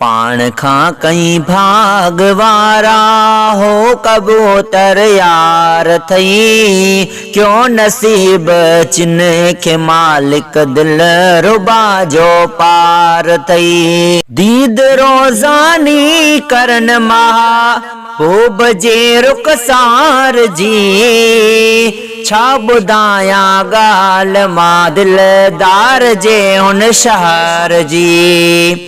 पाण खां कई भागवारा हो कबूतर यार थई। क्यों नसीब जिन के मालिक दिल रुबा जो पार थई। दीद रोज़ानी करन महबूब जे रुखसार जी। छा बुधाया गाल मां दिलदार जे हुन शहर जी।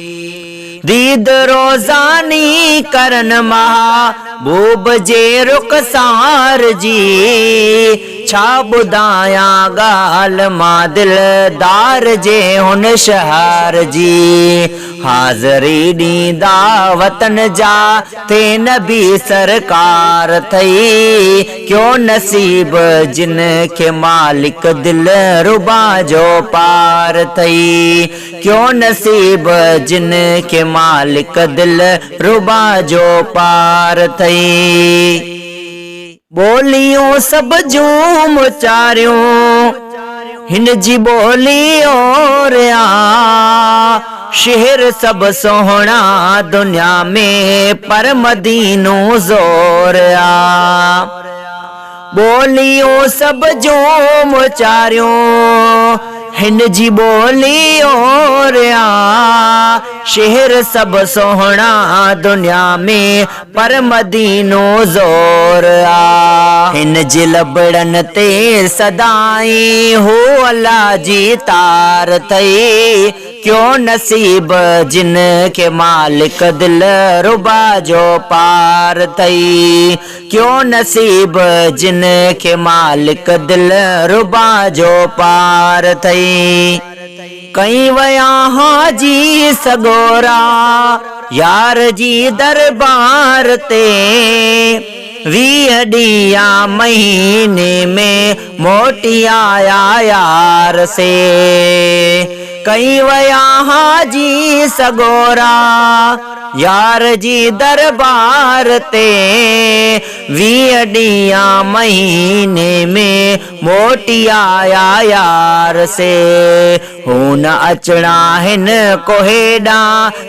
दीद रोज़ानी करन महबूब जे रुखसार जी। छा बुधाया गाल मां दिलदार जे हुन शहर जी। हाज़री ॾींदा वतन जा थे नबी सरकार थई। क्यों नसीब जिन के मालिक दिल रुबा जो पार थई। क्यों नसीब जिन के मालिक दिल रुबा जो पार थई। बोलियों सब जूम चारियों हिन जी बोली और शहर सब सोहना दुनिया में पर मदीनो जोर बोलियों सब जूम चारियों हिन जी बोली और शहर सब सोहना दुनिया में पर मदीनो जोर हिन जी लबड़न ते सदाई हो अल्लाह जी तार थई। क्यों नसीब जिन के मालिक दिल रुबा जो पार थई। क्यों नसीब जिन के मालिक दिल रुबा जो पार थई। कई वया हाजी सगोरा यार जी दरबार ते। 20 ॾींया महीने में मोटी आया यार से। कई वया हाजी सगोरा यार जी दरबार ते। 20 ॾींया महीने में मोटी आया यार से। हुन अचना हिन कोहेडा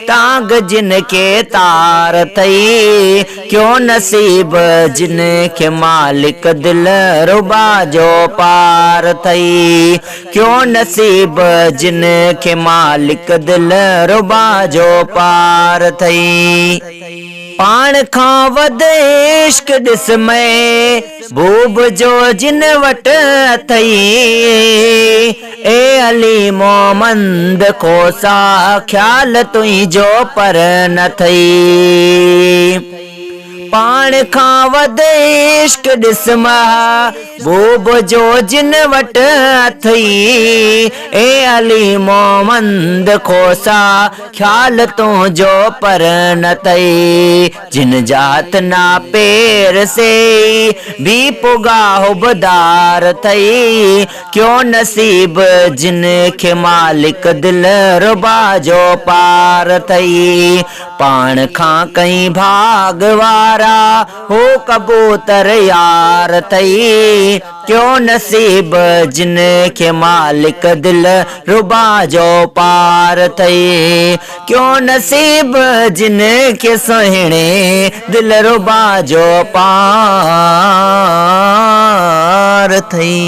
तांग जिन के तार थई। क्यों नसीब जिन के मालिक दिल रुबा जो पार थई। क्यों नसीब जिन के मालिक दिल रुबा जो पार थई। पाण खां वध इश्क ॾिस महबूब जो जिन वट अथई। ए अली मोहम्मद खोसा ख्याल तुंहिंजो पर न थई। पाण खां वध इश्क ॾिस महबूब जो जिन वट अथई। ए अली मोहम्मद खोसा ख्याल तुंहिंजो पर न थई। जिन जात ना पेर से भी पुगा हुबदार थई। क्यों नसीब जिन के मालिक दिल रुबा जो पार थई। पाण खां कई भागवारा हो कबूतर यार थई। क्यों नसीब जिन के मालिक दिल रुबा जो पार थई। क्यों नसीब जिन के सोहणे दिल रुबा जो पार थई।